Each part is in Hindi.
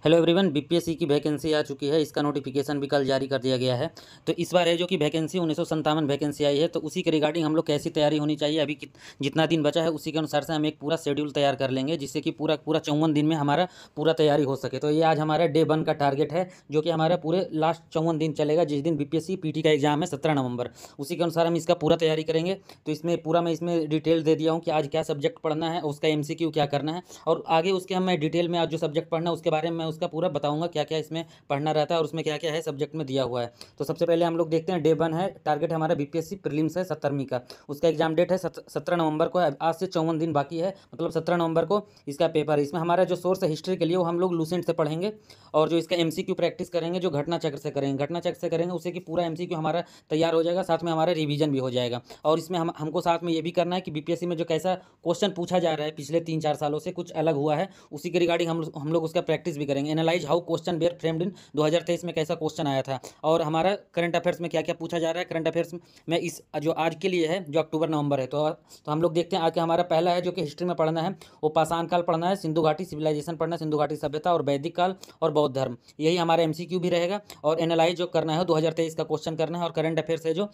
हेलो एवरीवन, बीपीएससी की वैकेंसी आ चुकी है। इसका नोटिफिकेशन भी कल जारी कर दिया गया है। तो इस बार है जो कि वैकेंसी 1957 वैकेंसी आई है, तो उसी के रिगार्डिंग हम लोग कैसी तैयारी होनी चाहिए अभी जितना दिन बचा है उसी के अनुसार से हम एक पूरा शेड्यूल तैयार कर लेंगे, जिससे कि पूरा पूरा 54 दिन में हमारा पूरा तैयारी हो सके। तो ये आज हमारा डे 1 का टारगेट है, जो कि हमारा पूरे लास्ट 54 दिन चलेगा, जिस दिन बीपीएससी पीटी का एग्जाम है 17 नवंबर। उसी के अनुसार हम इसका पूरा तैयारी करेंगे। तो इसमें पूरा मैं इसमें डिटेल दे दिया हूँ कि आज क्या सब्जेक्ट पढ़ना है, उसका एमसीक्यू क्या करना है, और आगे उसके हम मैं डिटेल में आज जो सब्जेक्ट पढ़ना है उसके बारे में मैं उसका पूरा बताऊंगा क्या क्या इसमें पढ़ना रहता है और उसमें क्या क्या है सब्जेक्ट में दिया हुआ है। तो सबसे पहले हम लोग देखते हैं डे 1 है, टारगेट हमारा बीपीएससी प्रीलिम्स है 17वीं का। उसका एग्जाम डेट है 17 नवंबर को है। आज से 54 दिन बाकी है, मतलब 17 नवंबर को इसका पेपर है। इसमें हमारा जो सोर्स है हिस्ट्री के लिए वो हम लोग लूसेंट से पढ़ेंगे, और जो इसका एमसीक्यू प्रैक्टिस करेंगे जो घटना चक्र से करेंगे, घटना चक्र से करेंगे उससे कि पूरा एमसीक्यू हमारा तैयार हो जाएगा, साथ में हमारा रिवीजन भी हो जाएगा। और इसमें हमको साथ में ये भी करना है कि बीपीएससी में जो कैसा क्वेश्चन पूछा जा रहा है पिछले 3-4 सालों से कुछ अलग हुआ है, उसी के रिगार्डिंग हम लोग उसका प्रैक्टिस भी करेंगे। Analyse how question were framed in 2023 में कैसा क्वेश्चन आया था, और हमारा करंट अफेयर्स में क्या क्या पूछा जा रहा है। करंट अफेयर्स में इस जो आज के लिए है जो अक्टूबर नवंबर है, तो हम लोग देखते हैं। आज का हमारा पहला है जो कि हिस्ट्री में पढ़ना है, वो पाषाण काल पढ़ना है, सिंधु घाटी सिविलाइजेशन पढ़ना है, सिंधु घाटी सभ्यता और वैदिक काल और बौद्ध धर्म। यही हमारा एमसीक्यू भी रहेगा। और एनालाइज जो करना है 2023 का क्वेश्चन करना है, और करंट अफेयर्स है जो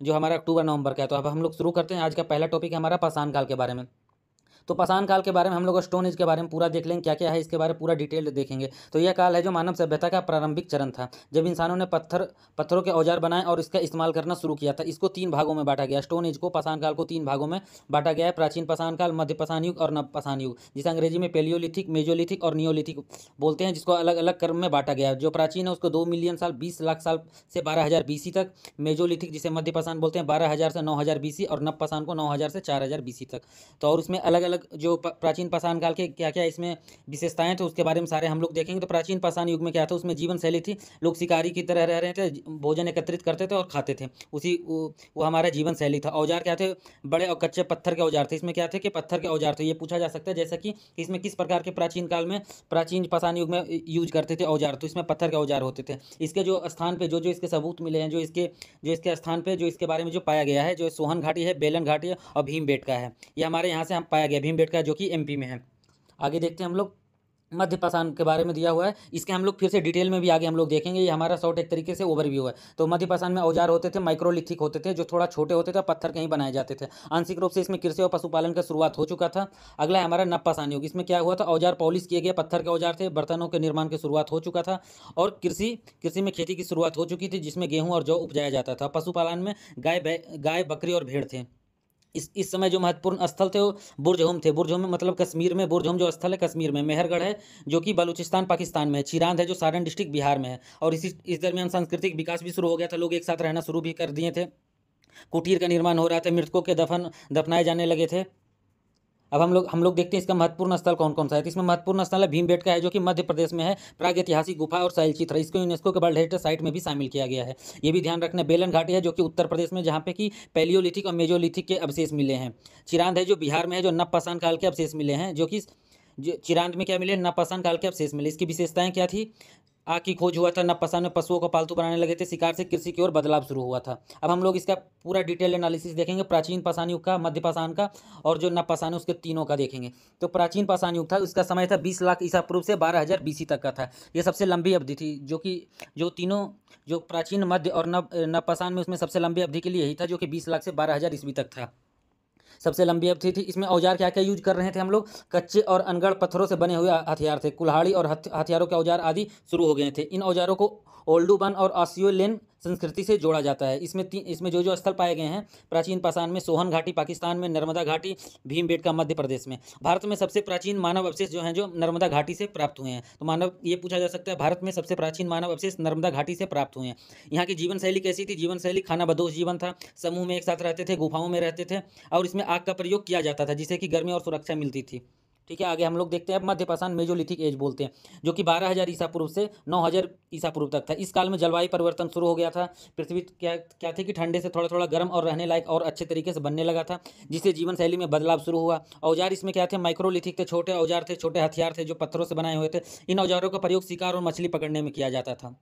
जो हमारा अक्टूबर नवंबर का है। तो अब हम लोग शुरू करते हैं। आज का पहला टॉपिक है हमारा पाषाण काल के बारे में। तो पाषाण काल के बारे में हम लोग स्टोन एज के बारे में पूरा देख लेंगे, क्या क्या है इसके बारे में पूरा डिटेल देखेंगे। तो यह काल है जो मानव सभ्यता का प्रारंभिक चरण था, जब इंसानों ने पत्थरों के औजार बनाए और इसका इस्तेमाल करना शुरू किया था। इसको 3 भागों में बांटा गया। स्टोन एज को, पाषाण काल को 3 भागों में बांटा गया है: प्राचीन पाषाण काल, मध्य पाषाण युग और नव पाषाण युग, जिसे अंग्रेजी में पेलियोलिथिक, मेजोलिथिक और नियोलिथिक बोलते हैं, जिसको अलग अलग क्रम में बांटा गया है। जो प्राचीन है उसको 2 मिलियन साल 20 लाख साल से 12,000 बीसी तक, मेजोलिथिक जिसे मध्य पाषाण बोलते हैं 12,000 से 9,000 बीसी, और नव पाषाण को 9,000 से 4,000 बीसी तक। तो और उसमें अलग अलग जो प्राचीन पाषाण काल के क्या क्या इसमें विशेषताएं तो उसके बारे में सारे हम लोग देखेंगे। तो प्राचीन पाषाण युग में क्या था, उसमें जीवन शैली थी, लोग शिकारी की तरह रह रहे थे, भोजन एकत्रित करते थे और खाते थे, वो हमारा जीवन शैली था। औजार क्या थे, बड़े और कच्चे पत्थर के औजार थे। इसमें क्या थे कि पत्थर के औजार थे। ये पूछा जा सकता है जैसा कि इसमें किस प्रकार के प्राचीन काल में प्राचीन पाषाण युग में यूज करते थे औजार, तो इसमें पत्थर के औजार होते थे। इसके जो स्थान पे जो जो इसके सबूत मिले हैं, जो इसके स्थान पे जो इसके बारे में जो पाया गया है, जो सोहन घाटी है, बेलन घाटी है और भीमबेटका है, ये हमारे यहाँ से हम पाया गया। भीमबेटका जो कि एमपी में है। आगे देखते हैं हम लोग मध्य पाषाण के बारे में दिया हुआ है, इसके हम लोग फिर से डिटेल में भी आगे हम लोग देखेंगे। ये हमारा शॉर्ट एक तरीके से ओवरव्यू है। तो मध्य पाषाण में औजार होते थे, माइक्रोलिथिक होते थे, जो थोड़ा छोटे होते थे, पत्थर के ही बनाए जाते थे। आंशिक रूप से इसमें कृषि और पशुपालन का शुरुआत हो चुका था। अगला है हमारा नव पाषाण युग। इसमें क्या हुआ था, औजार पॉलिश किए गए पत्थर के औजार थे, बर्तनों के निर्माण की शुरुआत हो चुका था, और कृषि में खेती की शुरुआत हो चुकी थी, जिसमें गेहूँ और जौ उपजाया जाता था। पशुपालन में गाय बकरी और भेड़ थे। इस समय जो महत्वपूर्ण स्थल थे वो बुरजहोम थे। बुरजहोम में मतलब कश्मीर में, बुरजहोम जो स्थल है कश्मीर में, मेहरगढ़ है जो कि बलूचिस्तान पाकिस्तान में है, चिरांद है जो सारण डिस्ट्रिक्ट बिहार में है। और इस दरमियान सांस्कृतिक विकास भी शुरू हो गया था, लोग एक साथ रहना शुरू भी कर दिए थे, कुटीर का निर्माण हो रहा था, मृतकों के दफनाए जाने लगे थे। अब हम लोग देखते हैं इसका महत्वपूर्ण स्थल कौन कौन सा है। तो इसमें महत्वपूर्ण स्थल है भीमबेटका है, जो कि मध्य प्रदेश में है, प्रागैतिहासिक गुफा और शैलचित्र। इसको यूनेस्को के वर्ल्ड हेरिटेज साइट में भी शामिल किया गया है। ये भी ध्यान रखना। बेलन घाटी है जो कि उत्तर प्रदेश में, जहाँ पे कि पैलियोलिथिक और मेजोलिथिक के अवशेष मिले हैं। चिरांद है जो बिहार में है, जो नव पाषाण काल के अवशेष मिले हैं, जो कि चिरांद में क्या मिले, नव पाषाण काल के अवशेष मिले। इसकी विशेषताएं क्या थी, आग की खोज हुआ था, नव पाषाण में पशुओं को पालतू बनाने लगे थे, शिकार से कृषि की ओर बदलाव शुरू हुआ था। अब हम लोग इसका पूरा डिटेल एनालिसिस देखेंगे, प्राचीन पाषाण युग का, मध्य पाषाण का और जो नव पाषाण है उसके तीनों का देखेंगे। तो प्राचीन पाषाण युग था, उसका समय था 20 लाख ईसा पूर्व से 12,000 बीसी तक का था। ये सबसे लंबी अवधि थी, जो तीनों जो प्राचीन, मध्य और नव पाषाण में, उसमें सबसे लंबी अवधि के लिए यही था, जो कि 20 लाख से 12,000 ईस्वी तक था, सबसे लंबी अवधि थी। इसमें औजार क्या क्या यूज कर रहे थे हम लोग, कच्चे और अनगढ़ पत्थरों से बने हुए हथियार थे, कुल्हाड़ी और हथियारों के औजार आदि शुरू हो गए थे। इन औजारों को ओल्डुबन और ऑसियोलेन संस्कृति से जोड़ा जाता है। इसमें जो जो स्थल पाए गए हैं प्राचीन पाषाण में, सोहन घाटी पाकिस्तान में, नर्मदा घाटी भीमबेटका मध्य प्रदेश में। भारत में सबसे प्राचीन मानव अवशेष जो हैं जो नर्मदा घाटी से प्राप्त हुए हैं। तो मानव ये पूछा जा सकता है, भारत में सबसे प्राचीन मानव अवशेष नर्मदा घाटी से प्राप्त हुए हैं। यहाँ की जीवन शैली कैसी थी, जीवन शैली खाना बदोश जीवन था, समूह में एक साथ रहते थे, गुफाओं में रहते थे, और इसमें आग का प्रयोग किया जाता था, जिससे कि गर्मी और सुरक्षा मिलती थी। ठीक है, आगे हम लोग देखते हैं। अब मध्य पाषाण मेजोलिथिक एज बोलते हैं, जो कि 12,000 ईसा पूर्व से 9,000 ईसा पूर्व तक था। इस काल में जलवायु परिवर्तन शुरू हो गया था। पृथ्वी क्या थी कि ठंडे से थोड़ा थोड़ा गर्म और रहने लायक और अच्छे तरीके से बनने लगा था, जिससे जीवन शैली में बदलाव शुरू हुआ। औजार इसमें क्या थे, माइक्रोलिथिक थे, छोटे औजार थे, छोटे हथियार थे जो पत्थरों से बनाए हुए थे। इन औजारों का प्रयोग शिकार और मछली पकड़ने में किया जाता था।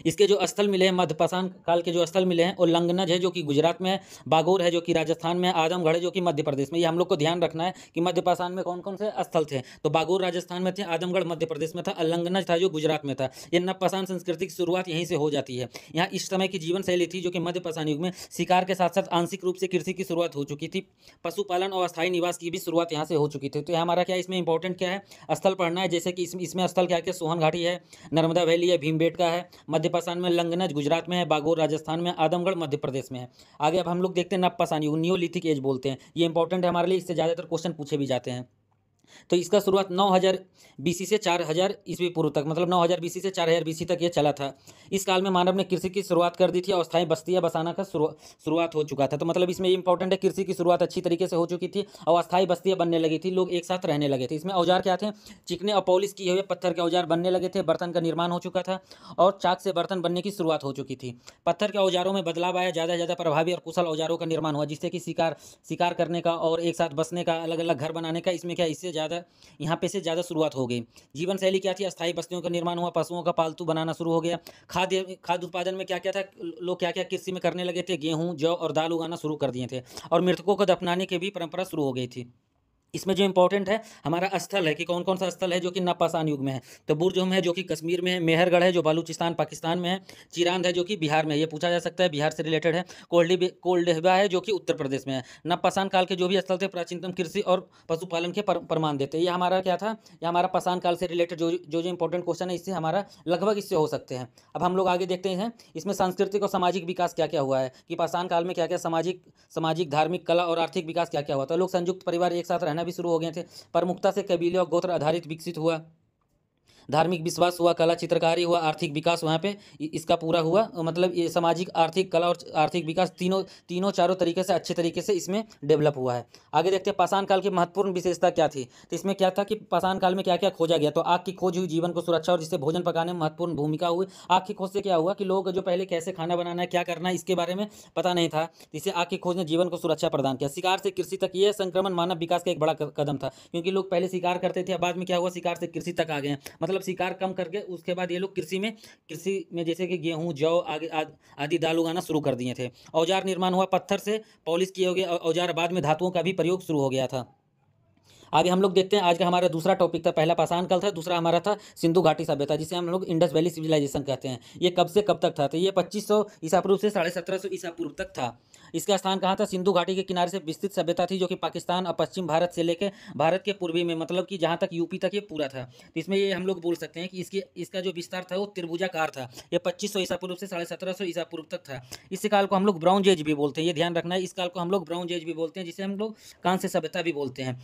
इसके जो स्थल मिले हैं मध्यपाषाण काल के जो स्थल मिले हैं, और लंगनज है जो कि गुजरात में है, बागोर है जो कि राजस्थान में है, आदमगढ़ है जो कि मध्य प्रदेश में। ये हम लोग को ध्यान रखना है कि मध्यपाषाण में कौन कौन से स्थल थे। तो बागोर राजस्थान में थे, आदमगढ़ मध्य प्रदेश में था, और लंगनज था जो गुजरात में था। ये नवपाषाण संस्कृति की शुरुआत यहीं से हो जाती है। यहाँ इस समय की जीवन शैली थी जो कि मध्यपाषाण युग में शिकार के साथ साथ आंशिक रूप से कृषि की शुरुआत हो चुकी थी। पशुपालन और अस्थायी निवास की भी शुरुआत यहाँ से हो चुकी थी। तो यहाँ हमारा क्या इसमें इंपॉर्टेंट क्या है, स्थल पढ़ना है। जैसे कि इसमें स्थल क्या क्या, सोहन घाटी है, नर्मदा वैली है, भीमबेटका है। मध्यपाषाण में लंगनज गुजरात में है, बागोर राजस्थान में, आदमगढ़ मध्य प्रदेश में है। आगे अब हम लोग देखते हैं नवपाषाण युग, नियोलिथिक एज बोलते हैं। ये इंपॉर्टेंट है हमारे लिए, इससे ज़्यादातर क्वेश्चन पूछे भी जाते हैं। तो इसका शुरुआत 9000 बीसी से 4000 ईस्वी पूर्व तक, मतलब 9000 बीसी से 4000 बीसी तक ये चला था। इस काल में मानव ने कृषि की शुरुआत कर दी थी और अस्थायी बस्तियां बसाना का शुरुआत हो चुका था। तो मतलब इसमें इंपॉर्टेंट है, कृषि की शुरुआत अच्छी तरीके से हो चुकी थी और अस्थायी बस्तियां बनने लगी थी, लोग एक साथ रहने लगे थे। इसमें औजार क्या थे, चिकने और पॉलिश किए हुए पत्थर के औजार बनने लगे थे, बर्तन का निर्माण हो चुका था और चाक से बर्तन बनने की शुरुआत हो चुकी थी। पत्थर के औजारों में बदलाव आया, ज़्यादा से ज़्यादा प्रभावी और कुशल औजारों का निर्माण हुआ, जिससे कि शिकार करने का और एक साथ बसने का, अलग अलग घर बनाने का, इसमें क्या इससे ज़्यादा यहाँ पे से ज़्यादा शुरुआत हो गई। जीवन शैली क्या थी, अस्थायी बस्तियों का निर्माण हुआ, पशुओं का पालतू बनाना शुरू हो गया। खाद्य उत्पादन में क्या क्या था, लोग क्या क्या कृषि में करने लगे थे, गेहूं, जौ और दाल उगाना शुरू कर दिए थे, और मृतकों को दफनाने की भी परंपरा शुरू हो गई थी। इसमें जो इंपॉर्टेंट है हमारा स्थल है कि कौन कौन सा स्थल है जो कि नवपाषाण युग में है। तो बुर्जुम है जो कि कश्मीर में है, मेहरगढ़ है जो बलूचिस्तान पाकिस्तान में है, चिरांद है जो कि बिहार में है, ये पूछा जा सकता है, बिहार से रिलेटेड है। कोल्डेहबा है जो कि उत्तर प्रदेश में है। नवपाषाण काल के जो भी स्थल थे प्राचीनतम कृषि और पशुपालन के प्रमाण देते हैं। ये हमारा क्या था, ये हमारा पाषाण काल से रिलेटेड जो इंपॉर्टेंट क्वेश्चन है, इससे हमारा लगभग इससे हो सकते हैं। अब हम लोग आगे देखते हैं इसमें सांस्कृतिक और सामाजिक विकास क्या क्या हुआ है, कि पाषाण काल में क्या क्या सामाजिक धार्मिक कला और आर्थिक विकास क्या क्या हुआ। तो लोग संयुक्त परिवार एक साथ रहना भी शुरू हो गए थे। प्रमुखता से कबीले और गोत्र आधारित विकसित हुआ, धार्मिक विश्वास हुआ, कला चित्रकारी हुआ, आर्थिक विकास वहाँ पे इसका पूरा हुआ। मतलब ये सामाजिक, आर्थिक, कला और आर्थिक विकास तीनों चारों तरीके से अच्छे तरीके से इसमें डेवलप हुआ है। आगे देखते हैं पाषाण काल की महत्वपूर्ण विशेषता क्या थी। तो इसमें क्या था कि पाषाण काल में क्या क्या खोजा गया। तो आग की खोज हुई, जीवन को सुरक्षा और जिससे भोजन पकाने में महत्वपूर्ण भूमिका हुई। आग की खोज से क्या हुआ कि लोग जो पहले कैसे खाना बनाना है, क्या करना है, इसके बारे में पता नहीं था, इससे आग की खोज ने जीवन को सुरक्षा प्रदान किया। शिकार से कृषि तक, ये संक्रमण मानव विकास का एक बड़ा कदम था, क्योंकि लोग पहले शिकार करते थे, बाद में क्या हुआ, शिकार से कृषि तक आ गए। मतलब शिकार कम करके उसके बाद ये लोग कृषि में जैसे कि गेहूं, जौ आदि दाल उगाना शुरू कर दिए थे। औजार निर्माण हुआ, पत्थर से पॉलिश किए हुए औजार, बाद में धातुओं का भी प्रयोग शुरू हो गया था। आगे हम लोग देखते हैं, आज का हमारा दूसरा टॉपिक था, पहला पाषाण काल था, दूसरा हमारा था सिंधु घाटी सभ्यता, जिसे हम लोग इंडस वैली सिविलाइजेशन कहते हैं। ये कब से कब तक था, तो ये 2500 ईसा पूर्व से 1750 ईसा पूर्व तक था। इसका स्थान कहाँ था, सिंधु घाटी के किनारे से विस्तृत सभ्यता थी, जो कि पाकिस्तान और पश्चिम भारत से लेकर भारत के पूर्वी में, मतलब कि जहाँ तक यूपी तक ये पूरा था। तो इसमें ये हम लोग बोल सकते हैं कि इसका जो विस्तार था वो त्रिभुजाकार था। ये 2500 ईसा पूर्व से 1750 ईसा पूर्व तक था। इस काल को हम लोग ब्राउन एज भी बोलते हैं, ये ध्यान रखना है। इस काल को हम लोग ब्राउन एज भी बोलते हैं, जिसे हम लोग कांस्य सभ्यता भी बोलते हैं।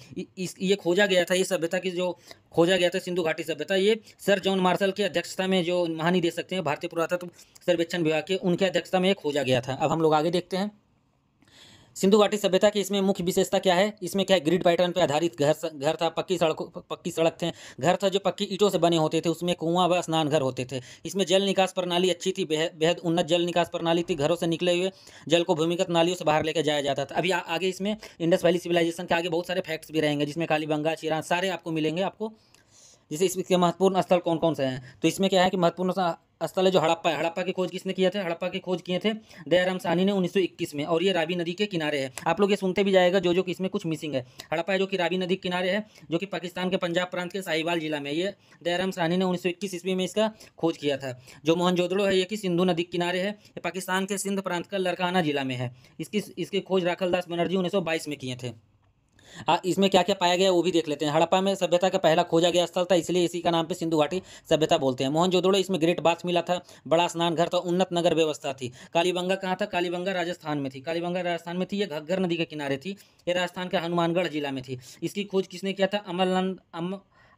ये खोजा गया था, ये सभ्यता की जो खोजा गया था सिंधु घाटी सभ्यता, ये सर जॉन मार्शल की अध्यक्षता में, जो महानिदेशक थे भारतीय पुरातत्व सर्वेक्षण विभाग के, उनके अध्यक्षता में ये खोजा गया था। अब हम लोग आगे देखते हैं सिंधु घाटी सभ्यता की इसमें मुख्य विशेषता क्या है। इसमें क्या है, ग्रिड पैटर्न पर आधारित घर था, पक्की सड़क थे, घर था जो पक्की ईंटों से बने होते थे, उसमें कुआं व स्नान घर होते थे। इसमें जल निकास प्रणाली अच्छी थी, बेहद उन्नत जल निकास प्रणाली थी। घरों से निकले हुए जल को भूमिगत नालियों से बाहर लेकर जाया जाता था। अभी आगे इसमें इंडस वैली सिविलाइजेशन के आगे बहुत सारे फैक्ट्स भी रहेंगे, जिसमें कालीबंगा, चिरांद सारे आपको मिलेंगे आपको। जैसे इसके महत्वपूर्ण स्थल कौन कौन से हैं, तो इसमें क्या है कि महत्वपूर्ण स्थल है जो हड़प्पा है। हड़प्पा की खोज किसने किया था, हड़प्पा की खोज किए थे दयाराम साहनी ने 1921 में, और ये रावी नदी के किनारे है। आप लोग ये सुनते भी जाएगा जो कि इसमें कुछ मिसिंग है। हड़प्पा है जो कि रावी नदी के किनारे है, जो कि पाकिस्तान के पंजाब प्रांत के साहिवाल जिला में। ये दयाराम साहनी ने 1921 ईस्वी में इसका खोज किया था। जो मोहनजोदड़ो है, ये कि सिंधु नदी के किनारे है, ये पाकिस्तान के सिंध प्रांत का लरकाना जिला में है। इसकी खोज राखलदास बनर्जी 1922 में किए थे। इसमें क्या क्या पाया गया वो भी देख लेते हैं। हड़प्पा में सभ्यता का पहला खोजा गया स्थल था, इसलिए इसी का नाम पे सिंधु घाटी सभ्यता बोलते हैं। मोहनजोदड़ो, इसमें ग्रेट बाथ मिला था, बड़ा स्नान घर था, उन्नत नगर व्यवस्था थी। कालीबंगा कहाँ था, कालीबंगा राजस्थान में थी, कालीबंगा राजस्थान में थी, ये घग्गर नदी के किनारे थी, ये राजस्थान के हनुमानगढ़ जिला में थी। इसकी खोज किसने किया था,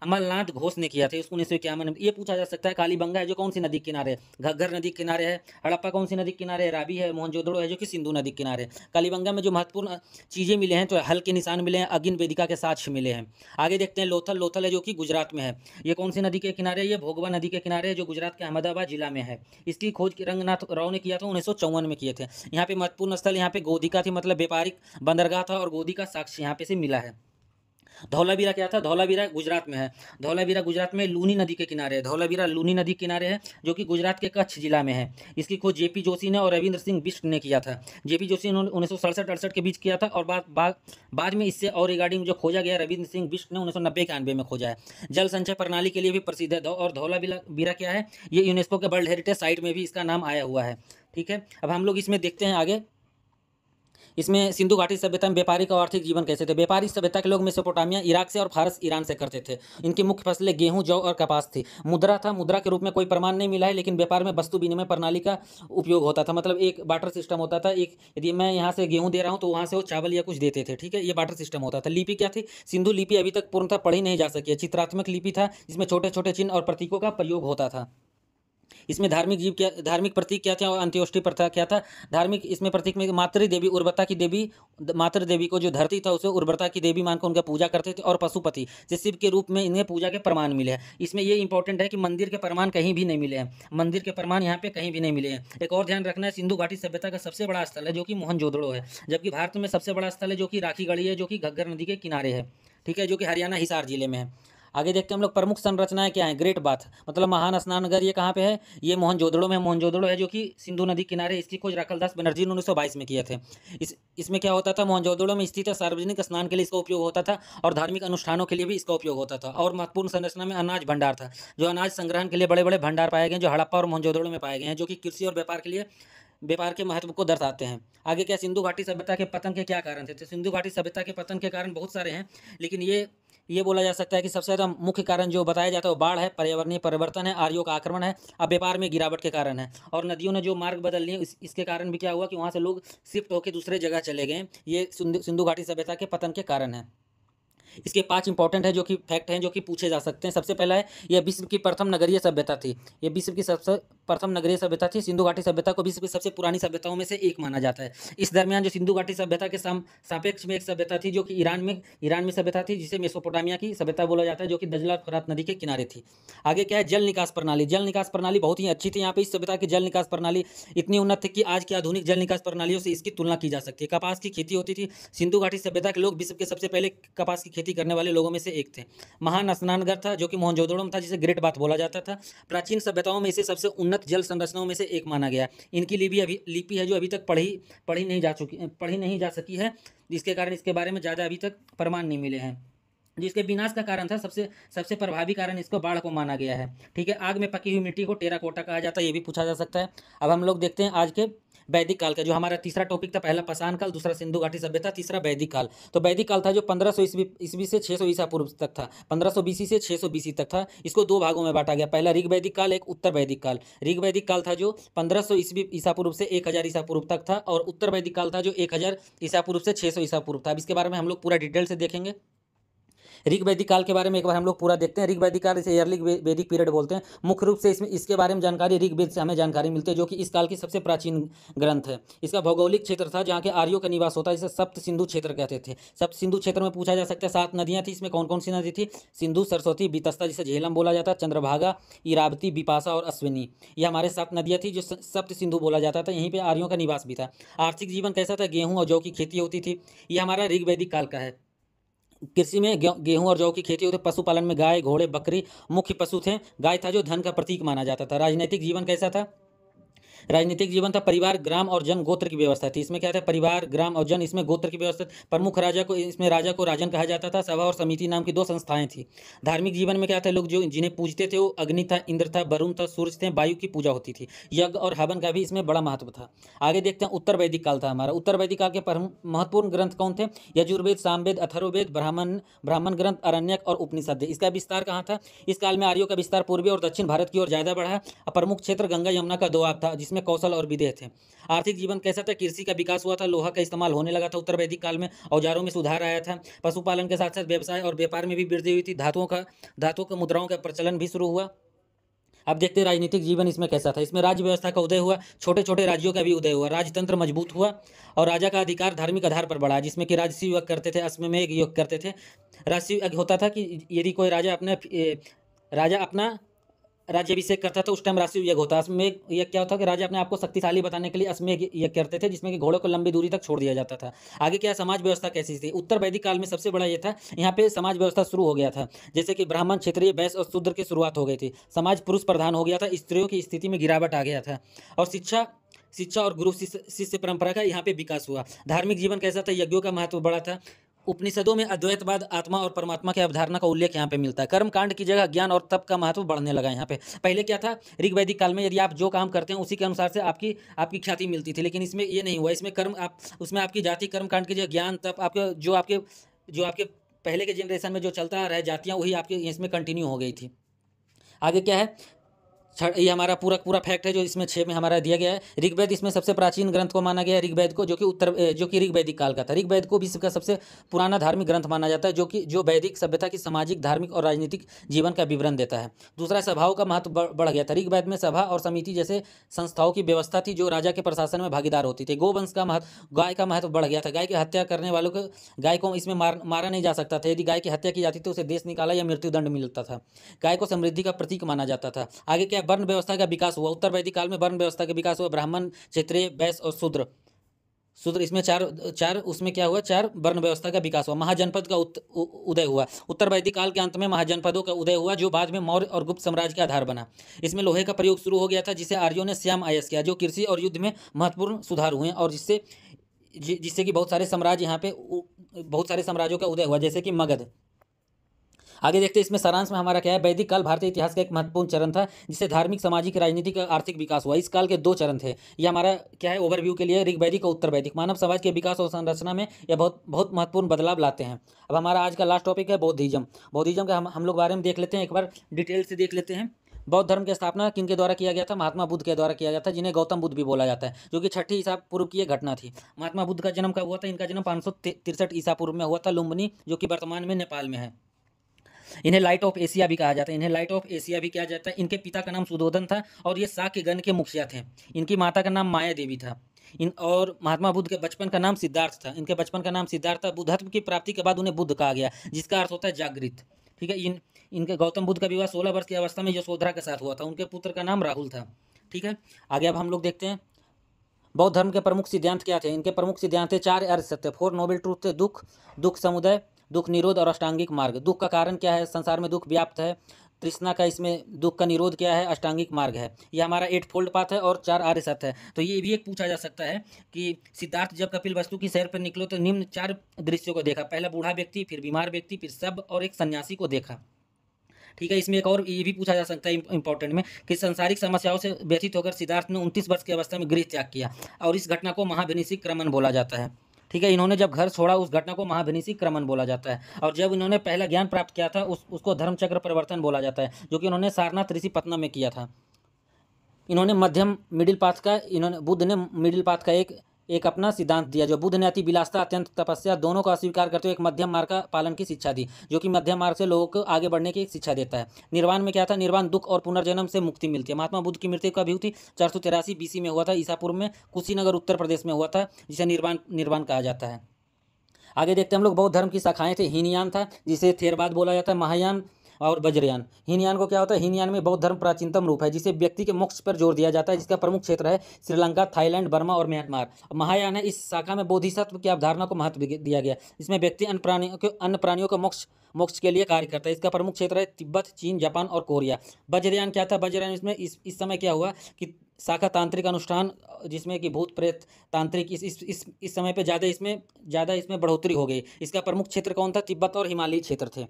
अमरनाथ घोष ने किया था, इसको 1951 में। ये पूछा जा सकता है कालीबंगा है जो कौन सी नदी किनारे है, घग्गर नदी किनारे है। हड़प्पा कौन सी नदी किनारे है, रावी है। मोहनजोदड़ो है जो कि सिंधु नदी किनारे है। कालीबंगा में जो महत्वपूर्ण चीज़ें मिले हैं, तो हल के निशान मिले हैं, अगिन वेदिका के साक्ष्य मिले हैं। आगे देखते हैं लोथल है जो कि गुजरात में है। ये कौन सी नदी के किनारे है, ये भोगवा नदी के किनारे है, जो गुजरात के अहमदाबाद जिला में है। इसकी खोज रंगनाथ राव ने किया था, 1954 में किए थे। यहाँ पे महत्वपूर्ण स्थल, यहाँ पे गोदिका थी, मतलब व्यापारिक बंदरगाह था, और गोदी का साक्ष्य यहाँ पे से मिला है। धौलावीरा क्या था? धौलावीरा गुजरात में है। धौलावीरा गुजरात में लूनी नदी के किनारे है। धौलावीरा लूनी नदी के किनारे है, जो कि गुजरात के कच्छ जिला में है। इसकी खोज जेपी जोशी ने और रविंद्र सिंह बिष्ट ने किया था। जेपी जोशी ने 1967-68 के बीच किया था, और बाद में इससे और रिगार्डिंग जो खोजा गया रविंद्र सिंह बिष्ट ने 1990-91 में खोजा है। जल संचय प्रणाली के लिए भी प्रसिद्ध है। और धौलावीरा क्या है? ये यूनेस्को के वर्ल्ड हेरिटेज साइट में भी इसका नाम आया हुआ है। ठीक है, अब हम लोग इसमें देखते हैं आगे। इसमें सिंधु घाटी सभ्यता में व्यापारिक और आर्थिक जीवन कैसे थे? व्यापारिक सभ्यता के लोग मेसोपोटामिया इराक से और फारस ईरान से करते थे। इनकी मुख्य फसलें गेहूं, जौ और कपास थी। मुद्रा था, मुद्रा के रूप में कोई प्रमाण नहीं मिला है, लेकिन व्यापार में वस्तु विनिमय प्रणाली का उपयोग होता था। मतलब एक बार्टर सिस्टम होता था। एक यदि मैं यहाँ से गेहूँ दे रहा हूँ तो वहाँ से वो चावल या कुछ देते थे। ठीक है, ये बार्टर सिस्टम होता था। लिपि क्या थी? सिंधु लिपि अभी तक पूर्णतः पढ़ी नहीं जा सकी है। चित्रात्मक लिपि था, जिसमें छोटे छोटे चिन्ह और प्रतीकों का प्रयोग होता था। इसमें धार्मिक प्रतीक क्या थे और अंत्योष्टि प्रथा क्या था? धार्मिक इसमें प्रतीक में मातृ देवी, उर्वरता की देवी, मातृ देवी को जो धरती था उसे उर्वरता की देवी मानकर उनका पूजा करते थे, और पशुपति जो शिव के रूप में इन्हें पूजा के प्रमाण मिले हैं। इसमें ये इंपॉर्टेंट है कि मंदिर के प्रमाण कहीं भी नहीं मिले हैं। मंदिर के प्रमाण यहाँ पे कहीं भी नहीं मिले हैं। एक और ध्यान रखना है, सिंधु घाटी सभ्यता का सबसे बड़ा स्थल है जो कि मोहनजोदड़ो है, जबकि भारत में सबसे बड़ा स्थल है जो कि राखीगढ़ी है, जो कि घग्गर नदी के किनारे है। ठीक है, जो कि हरियाणा हिसार जिले में है। आगे देखते हैं हम लोग प्रमुख संरचनाएं क्या हैं। ग्रेट बाथ मतलब महान स्नान घर, ये कहाँ पे है? ये मोहनजोदड़ो में। मोहनजोदड़ो है जो कि सिंधु नदी किनारे। इसकी खोज राखलदास बनर्जी ने 1922 में किए थे। इसमें क्या होता था? मोहनजोदड़ो में स्थित सार्वजनिक स्नान के लिए इसका उपयोग होता था, और धार्मिक अनुष्ठानों के लिए भी इसका उपयोग होता था। और महत्वपूर्ण संरचना में अनाज भंडार था, जो अनाज संग्रहण के लिए बड़े बड़े भंडार पाए गए, जो हड़प्पा और मोहनजोदड़ो में पाए गए हैं, जो कि कृषि और व्यापार के लिए व्यापार के महत्व को दर्शाते हैं। आगे क्या? सिंधु घाटी सभ्यता के पतन के क्या कारण थे? तो सिंधु घाटी सभ्यता के पतन के कारण बहुत सारे हैं, लेकिन ये बोला जा सकता है कि सबसे ज़्यादा मुख्य कारण जो बताया जाता है वो बाढ़ है, पर्यावरणीय परिवर्तन है, आर्यों का आक्रमण है, अब व्यापार में गिरावट के कारण है, और नदियों ने जो मार्ग बदल लिए इसके कारण भी क्या हुआ कि वहाँ से लोग शिफ्ट होकर दूसरे जगह चले गए। ये सिंधु घाटी सभ्यता के पतन के कारण है। इसके 5 इंपॉर्टेंट है जो कि फैक्ट हैं जो कि पूछे जा सकते हैं। सबसे पहला है, यह विश्व की प्रथम नगरीय सभ्यता थी। ये विश्व की सबसे प्रथम नगरीय सभ्यता थी। सिंधु घाटी सभ्यता को विश्व की सबसे पुरानी सभ्यताओं में से एक माना जाता है। इस दरमियान जो सिंधु घाटी सभ्यता के सापेक्ष में एक सभ्यता थी जो कि ईरान में सभ्यता थी, जिसे मेसोपोटामिया की सभ्यता बोला जाता है, जो कि दजला फरात नदी के किनारे थी। आगे क्या है? जल निकास प्रणाली। जल निकास प्रणाली बहुत ही अच्छी थी। यहाँ पे इस सभ्यता की जल निकास प्रणाली इतनी उन्नत थी कि आज की आधुनिक जल निकास प्रणालियों से इसकी तुलना की जा सकती है। कपास की खेती होती थी। सिंधु घाटी सभ्यता के लोग विश्व के सबसे पहले कपास की खेती करने वाले लोगों में से एक थे। महान स्नानघर था जो कि मोहनजोदड़ो में था, जिसे ग्रेट बाथ बोला जाता था। प्राचीन सभ्यताओं में इसे सबसे उन्नत जल संरचनाओं में से एक माना गया। इनकी लिपि है जो अभी तक पढ़ी नहीं जा सकी है, जिसके कारण इसके बारे में ज़्यादा अभी तक प्रमाण नहीं मिले हैं। जिसके विनाश का कारण था, सबसे प्रभावी कारण इसको बाढ़ को माना गया है। ठीक है, आग में पकी हुई मिट्टी को टेराकोटा कहा जाता है, ये भी पूछा जा सकता है। अब हम लोग देखते हैं आज के वैदिक काल का, जो हमारा तीसरा टॉपिक था। पहला पाषाण काल, दूसरा सिंधु घाटी सभ्यता, तीसरा वैदिक काल। तो वैदिक काल था जो 1500 ईस्वी से 600 ईसा पूर्व तक था। 1500 बीसी से 600 बीसी तक था। इसको दो भागों में बांटा गया, पहला ऋग वैदिक काल, एक उत्तर वैदिक काल। ऋग वैदिक काल था जो 1500 ईसा पूर्व से 1000 ईसा पूर्व तक था, और उत्तर वैदिक काल था जो 1000 ईसा पूर्व से 600 ईसा पूर्व था। अब इसके बारे में हम लोग पूरा डिटेल से देखेंगे। ऋग वैदिक काल के बारे में एक बार हम लोग पूरा देखते हैं। ऋग वैदिक काल इसे अर्ली वैदिक पीरियड बोलते हैं। मुख्य रूप से इसके बारे में जानकारी ऋग्वेद से हमें जानकारी मिलती है, जो कि इस काल की सबसे प्राचीन ग्रंथ है। इसका भौगोलिक क्षेत्र था जहाँ के आर्यों का निवास होता है, जिसे सप्त सिंधु क्षेत्र कहते थे। सप्त सिंधु क्षेत्र में पूछा जा सकता है 7 नदियाँ थी। इसमें कौन कौन सी नदी थी? सिंधु, सरस्वती, बीतस्ता जिसे झेलम बोला जाता है, चंद्रभागा, इरावती, बिपाशा और अश्विनी। ये हमारे 7 नदियाँ थी जो सप्त सिंधु बोला जाता था। यहीं पर आर्यों का निवास भी था। आर्थिक जीवन कैसा था? गेहूँ और जौ की खेती होती थी। ये हमारा ऋग वैदिक काल का है। कृषि में गेहूं और जौ की खेती होती। पशुपालन में गाय, घोड़े, बकरी मुख्य पशु थे। गाय था जो धन का प्रतीक माना जाता था। राजनीतिक जीवन कैसा था? राजनीतिक जीवन था परिवार, ग्राम और जन गोत्र की व्यवस्था थी। इसमें क्या था? परिवार, ग्राम और जन, इसमें गोत्र की व्यवस्था। प्रमुख राजा को राजन कहा जाता था। सभा और समिति नाम की 2 संस्थाएं थी। धार्मिक जीवन में क्या था? लोग जो जिन्हें पूजते थे वो अग्नि था, इंद्र था, वरुण था, सूर्य थे, वायु की पूजा होती थी। यज्ञ और हवन का भी इसमें बड़ा महत्व था। आगे देखते हैं उत्तर वैदिक काल था हमारा। उत्तर वैदिक काल के महत्वपूर्ण ग्रंथ कौन थे? यजुर्वेद, सामवेद, अथर्ववेद, ब्राह्मण ग्रंथ, अरण्यक और उपनिषद। इसका विस्तार कहाँ था? इस काल में आर्यों का विस्तार पूर्वी और दक्षिण भारत की ओर ज्यादा बढ़ा। प्रमुख क्षेत्र गंगा यमुना का दोआब था, जिसमें कौशल और विदेह थे। आर्थिक जीवन कैसा था? कृषि का विकास हुआ था, लोहा का इस्तेमाल होने लगा था उत्तर वैदिक काल में, औजारों में सुधार आया था। पशुपालन के साथ साथ व्यवसाय और व्यापार में भी वृद्धि हुई थी। धातुओं का मुद्राओं का प्रचलन भी शुरू हुआ। अब देखते हैं राजनीतिक जीवन इसमें कैसा था। इसमें राज्य व्यवस्था का उदय हुआ, छोटे छोटे राज्यों का भी उदय हुआ, राजतंत्र मजबूत हुआ, और राजा का अधिकार धार्मिक आधार पर बढ़ा, जिसमें कि राजसी यज्ञ करते थे, अश्वमेध यज्ञ करते थे। राजसी यज्ञ होता था कि यदि कोई राजा अपना राज्याभिषेक करता था उस टाइम राष्ट्रीय यज्ञ होता। अश्वमेध यज्ञ क्या होता है कि राजा अपने आप को शक्तिशाली बताने के लिए अश्वमेध यज्ञ करते थे, जिसमें कि घोड़ों को लंबी दूरी तक छोड़ दिया जाता था। आगे क्या समाज व्यवस्था कैसी थी? उत्तर वैदिक काल में सबसे बड़ा ये था, यहाँ पे समाज व्यवस्था शुरू हो गया था। जैसे कि ब्राह्मण, क्षत्रिय, वैश्य और शूद्र की शुरुआत हो गई थी। समाज पुरुष प्रधान हो गया था, स्त्रियों की स्थिति में गिरावट आ गया था। और शिक्षा शिक्षा और गुरु शिष्य शिष्य परंपरा का यहाँ पे विकास हुआ। धार्मिक जीवन कैसा था? यज्ञों का महत्व बड़ा था। उपनिषदों में अद्वैतवाद, आत्मा और परमात्मा की अवधारणा का उल्लेख यहाँ पे मिलता है। कर्म कांड की जगह ज्ञान और तप का महत्व बढ़ने लगा यहाँ पे। पहले क्या था? ऋग वैदिक काल में यदि आप जो काम करते हैं उसी के अनुसार से आपकी आपकी ख्याति मिलती थी, लेकिन इसमें ये नहीं हुआ। इसमें कर्म आप उसमें आपकी जाति कर्म कांड की जगह ज्ञान तप आपके जो आपके पहले के जनरेशन में जो चलता आ रहा है जातियाँ, वही आपके इसमें कंटिन्यू हो गई थी। आगे क्या है? ये हमारा पूरा पूरा फैक्ट है जो इसमें 6 में हमारा दिया गया है। ऋग्वेद इसमें सबसे प्राचीन ग्रंथ को माना गया है, ऋग्वेद को, जो कि ऋग वैदिक काल का था। ऋग्वेद को विश्व का सबसे पुराना धार्मिक ग्रंथ माना जाता है, जो वैदिक सभ्यता की सामाजिक, धार्मिक और राजनीतिक जीवन का विवरण देता है। दूसरा, सभाओं का महत्व बढ़ गया था। ऋग्वेद में सभा और समिति जैसे संस्थाओं की व्यवस्था थी जो राजा के प्रशासन में भागीदार होती थी। गोवंश का महत्व, गाय का महत्व बढ़ गया था। गाय की हत्या करने वालों को, गाय को इसमें मारा नहीं जा सकता था। यदि गाय की हत्या की जाती तो उसे देश निकाला या मृत्युदंड मिलता था। गाय को समृद्धि का प्रतीक माना जाता था। आगे क्या? वर्ण व्यवस्था का विकास हुआ। उत्तर वैदिक काल में वर्ण व्यवस्था का विकास हुआ। ब्राह्मण, क्षत्रिय, वैश्य और शूद्र इसमें चार उसमें क्या हुआ? 4 वर्ण व्यवस्था का विकास हुआ। महाजनपद का उदय हुआ। उत्तर वैदिक काल के अंत में महाजनपदों का उदय हुआ, जो बाद में मौर्य और गुप्त साम्राज्य का आधार बना। इसमें लोहे का प्रयोग शुरू हो गया था, जिसे आर्यों ने श्याम आयस किया, जो कृषि और युद्ध में महत्वपूर्ण सुधार हुए और जिससे कि बहुत सारे साम्राज्य यहाँ पे बहुत सारे साम्राज्यों का उदय हुआ, जैसे कि मगध। आगे देखते हैं इसमें सारांश में हमारा क्या है। वैदिक काल भारतीय इतिहास का एक महत्वपूर्ण चरण था, जिससे धार्मिक, सामाजिक, राजनीतिक और आर्थिक विकास हुआ। इस काल के 2 चरण थे। ये हमारा क्या है? ओवरव्यू के लिए ऋग वैदिक और उत्तर वैदिक। मानव समाज के विकास और संरचना में यह बहुत बहुत महत्वपूर्ण बदलाव लाते हैं। अब हमारा आज का लास्ट टॉपिक है बौद्धिज्म। बौद्धिज्म का हम लोग बारे में देख लेते हैं, एक बार डिटेल से देख लेते हैं। बौद्ध धर्म की स्थापना किनके द्वारा किया गया था? महात्मा बुद्ध के द्वारा किया गया था, जिन्हें गौतम बुद्ध भी बोला जाता है, जो कि 6ठी ईसा पूर्व की एक घटना थी। महात्मा बुद्ध का जन्म कब हुआ था? इनका जन्म 563 ईसा पूर्व में हुआ था, लुम्बिनी, जो कि वर्तमान में नेपाल में है। इन्हें लाइट ऑफ एशिया भी कहा जाता है। इनके पिता का नाम सुधोधन था और ये शाक्य गण के मुखिया थे। इनकी माता का नाम माया देवी था। और महात्मा बुद्ध के बचपन का नाम सिद्धार्थ था। बुद्धत्व की प्राप्ति के बाद उन्हें बुद्ध कहा गया, जिसका अर्थ होता है जागृत। ठीक है। इनके गौतम बुद्ध का विवाह 16 वर्ष की अवस्था में यशोधरा के साथ हुआ था। उनके पुत्र का नाम राहुल था। ठीक है। आगे अब हम लोग देखते हैं बौद्ध धर्म के प्रमुख सिद्धांत क्या थे। इनके प्रमुख सिद्धांत थे 4 आर्य सत्य, 4 नोबल ट्रूथ थे। दुख समुदय, दुख निरोध और अष्टांगिक मार्ग। दुख का कारण क्या है? संसार में दुख व्याप्त है। तृष्णा का, इसमें दुख का निरोध क्या है? अष्टांगिक मार्ग है। ये हमारा 8 फोल्ड पाथ है और 4 आर्य सत्य है। तो ये भी एक पूछा जा सकता है कि सिद्धार्थ जब कपिल वस्तु की सैर पर निकलो तो निम्न 4 दृश्यों को देखा। पहला बूढ़ा व्यक्ति, फिर बीमार व्यक्ति, फिर शव और एक सन्यासी को देखा। ठीक है। इसमें एक और ये भी पूछा जा सकता है इंपॉर्टेंट में कि संसारिक समस्याओं से व्यथित होकर सिद्धार्थ ने 29 वर्ष की अवस्था में गृह त्याग किया और इस घटना को महाभिनिषिक क्रमण बोला जाता है। ठीक है। इन्होंने जब घर छोड़ा उस घटना को महाभिनिषिक क्रमण बोला जाता है। और जब इन्होंने पहला ज्ञान प्राप्त किया था उसको धर्मचक्र परिवर्तन बोला जाता है, जो कि इन्होंने सारनाथ ऋषिपत्तनम में किया था। बुद्ध ने मिडिल पाथ का एक अपना सिद्धांत दिया। जो बुद्ध ने अति विलासता, अत्यंत तपस्या दोनों को अस्वीकार करते हुए एक मध्यम मार्ग का पालन की शिक्षा दी, जो कि मध्यम मार्ग से लोगों को आगे बढ़ने की शिक्षा देता है। निर्वाण में क्या था? निर्वाण दुख और पुनर्जन्म से मुक्ति मिलती है। महात्मा बुद्ध की मृत्यु कब हुई थी? 483 BC में हुआ था, ईसा पूर्व में, कुशीनगर उत्तर प्रदेश में हुआ था, जिसे निर्वाण कहा जाता है। आगे देखते हैं हम लोग बौद्ध धर्म की शाखाएं थे। हीनयान था, जिसे थेरवाद बोला जाता है, महायान और वज्रयान। हीनयान को क्या होता है? हीनयान में बौद्ध धर्म प्राचीनतम रूप है, जिसे व्यक्ति के मोक्ष पर जोर दिया जाता है, जिसका प्रमुख क्षेत्र है श्रीलंका, थाईलैंड, बर्मा और म्यांमार। महायान है, इस शाखा में बोधिसत्व की अवधारणा को महत्व दिया गया। इसमें व्यक्ति अन्य प्राणियों को मोक्ष के लिए कार्य करता है। इसका प्रमुख क्षेत्र है तिब्बत, चीन, जापान और कोरिया। वज्रयान क्या था? वज्रयान इसमें इस समय क्या हुआ कि शाखा तांत्रिक अनुष्ठान, जिसमें कि भूत प्रेत तांत्रिक, इस समय पे ज़्यादा इसमें बढ़ोतरी हो गई। इसका प्रमुख क्षेत्र कौन था? तिब्बत और हिमालयी क्षेत्र थे।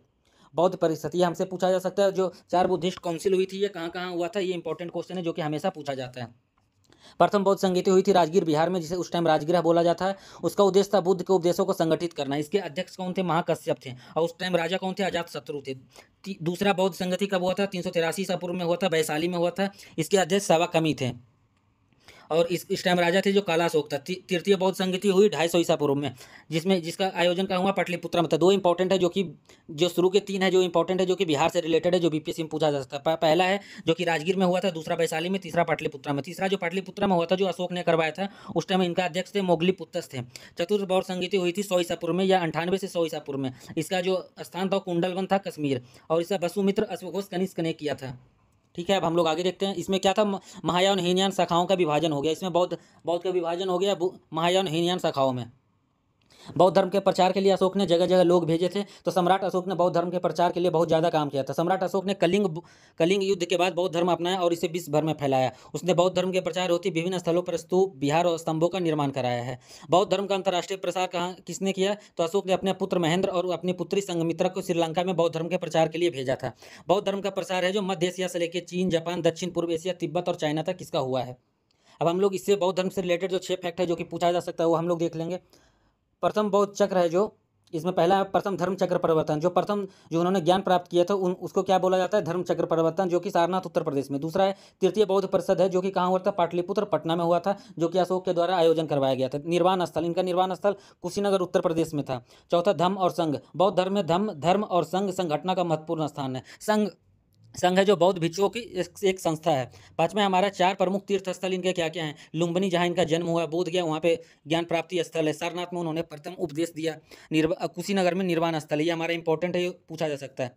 बौद्ध परिषद, ये हमसे पूछा जा सकता है। जो 4 बुद्धिस्ट काउंसिल हुई थी, ये कहाँ कहाँ हुआ था? ये इंपॉर्टेंट क्वेश्चन है जो कि हमेशा पूछा जाता है। प्रथम बौद्ध संगीति हुई थी राजगीर, बिहार में, जिसे उस टाइम राजगृह बोला जाता है। उसका उद्देश्य था बुद्ध के उपदेशों को संगठित करना। इसके अध्यक्ष कौन थे? महाकश्यप थे। और उस टाइम राजा कौन थे? अजातशत्रु थे। दूसरा बौद्ध संगति कब हुआ था? 383 ईसा पूर्व में हुआ था, वैशाली में हुआ था। इसके अध्यक्ष सावाकमी थे और इस टाइम राजा थे जो कालाशोक था। तृतीय बौद्ध संगति हुई 250 ईसा पूर्व में, जिसका आयोजन कहाँ हुआ? पाटलिपुत्र में था। 2 इंपॉर्टेंट है जो शुरू के 3 है जो इंपॉर्टेंट है, जो कि बिहार से रिलेटेड है, जो बीपीएससी में पूछा जा सकता है। पहला है जो कि राजगीर में हुआ था, दूसरा वैशाली में, तीसरा पाटलिपुत्र में। तीसरा जो पाटलिपुत्र में हुआ था, जो अशोक ने करवाया था, उस टाइम इनका अध्यक्ष थे मोगलीपुत्रस थे। चतुर्थ बौद्ध संगति हुई थी 100 ईसा पूर्व में या 98 से 100 ईसा पूर्व में। इसका जो स्थान था कुंडलवन था, कश्मीर, और इसका वसुमित्र अश्वघोष कनिष्क ने किया था। ठीक है, अब हम लोग आगे देखते हैं। इसमें क्या था, महायान हीनयान शाखाओं का विभाजन हो गया। इसमें बौद्ध का विभाजन हो गया महायान हीनयान शाखाओं में। बौद्ध धर्म के प्रचार के लिए अशोक ने जगह जगह लोग भेजे थे। तो सम्राट अशोक ने बौद्ध धर्म के प्रचार के लिए बहुत ज़्यादा काम किया था। सम्राट अशोक ने कलिंग युद्ध के बाद बौद्ध धर्म अपनाया और इसे विश्व भर में फैलाया। उसने बौद्ध धर्म के प्रचार होती विभिन्न स्थलों पर स्तूप, विहार और स्तंभों का निर्माण कराया है। बौद्ध धर्म का अंतर्राष्ट्रीय प्रसार कहाँ किसने किया, तो अशोक ने अपने पुत्र महेंद्र और अपनी पुत्री संघमित्रा को श्रीलंका में बौद्ध धर्म के प्रचार के लिए भेजा था। बौद्ध धर्म का प्रसार है जो मध्य एशिया से लेकर चीन, जापान, दक्षिण पूर्व एशिया, तिब्बत और चाइना तक इसका हुआ है। अब हम लोग इससे बौद्ध धर्म से रिलेटेड जो 6 फैक्ट है जो कि पूछा जा सकता है वो हम लोग देख लेंगे। प्रथम बौद्ध चक्र है जो, इसमें पहला प्रथम धर्म चक्र परिवर्तन, जो उन्होंने ज्ञान प्राप्त किया था उसको क्या बोला जाता है, धर्म चक्र परिवर्तन, जो कि सारनाथ उत्तर प्रदेश में। दूसरा है तृतीय बौद्ध परिषद है जो कि कहाँ हुआ था, पाटलिपुत्र पटना में हुआ था, जो कि अशोक के द्वारा आयोजन करवाया गया था। निर्वाण स्थल, इनका निर्वाण स्थल कुशीनगर उत्तर प्रदेश में था। चौथा धम्म और संघ, बौद्ध धर्म में धर्म और संगठना का महत्वपूर्ण स्थान है। संघ है जो बौद्ध भिक्षुओं की एक संस्था है। पांचवा हमारा 4 प्रमुख तीर्थ स्थल इनके क्या क्या हैं, लुम्बिनी जहाँ इनका जन्म हुआ, बोध गया वहाँ पे ज्ञान प्राप्ति स्थल है, सारनाथ में उन्होंने प्रथम उपदेश दिया, कुशीनगर में निर्वाण स्थल है। ये हमारा इंपॉर्टेंट है, ये पूछा जा सकता है।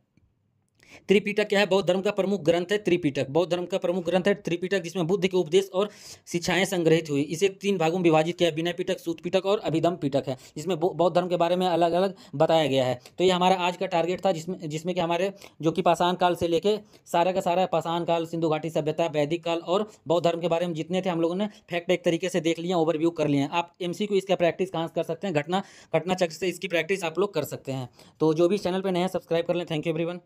त्रिपिटक क्या है, बौद्ध धर्म का प्रमुख ग्रंथ है त्रिपिटक। बौद्ध धर्म का प्रमुख ग्रंथ है त्रिपिटक, जिसमें बुद्ध के उपदेश और शिक्षाएं संग्रहित हुई। इसे 3 भागों में विभाजित किया, विनय पिटक, सूत पिटक और अभिधम पिटक है, जिसमें बौद्ध धर्म के बारे में अलग अलग बताया गया है। तो ये हमारा आज का टारगेट था, जिसमें कि हमारे जो कि पाषाण काल से लेके सारा का सारा पाषाण काल, सिंधु घाटी सभ्यता, वैदिक काल और बौद्ध धर्म के बारे में जितने थे हम लोगों ने फैक्ट एक तरीके से देख लिया, ओवरव्यू कर लिए हैं। आप MCQ इसका प्रैक्टिस कहाँ कर सकते हैं, घटना चक्र से इसकी प्रैक्टिस आप लोग कर सकते हैं। तो जो भी चैनल पर नए हैं सब्सक्राइब कर लें। Thank you everyone.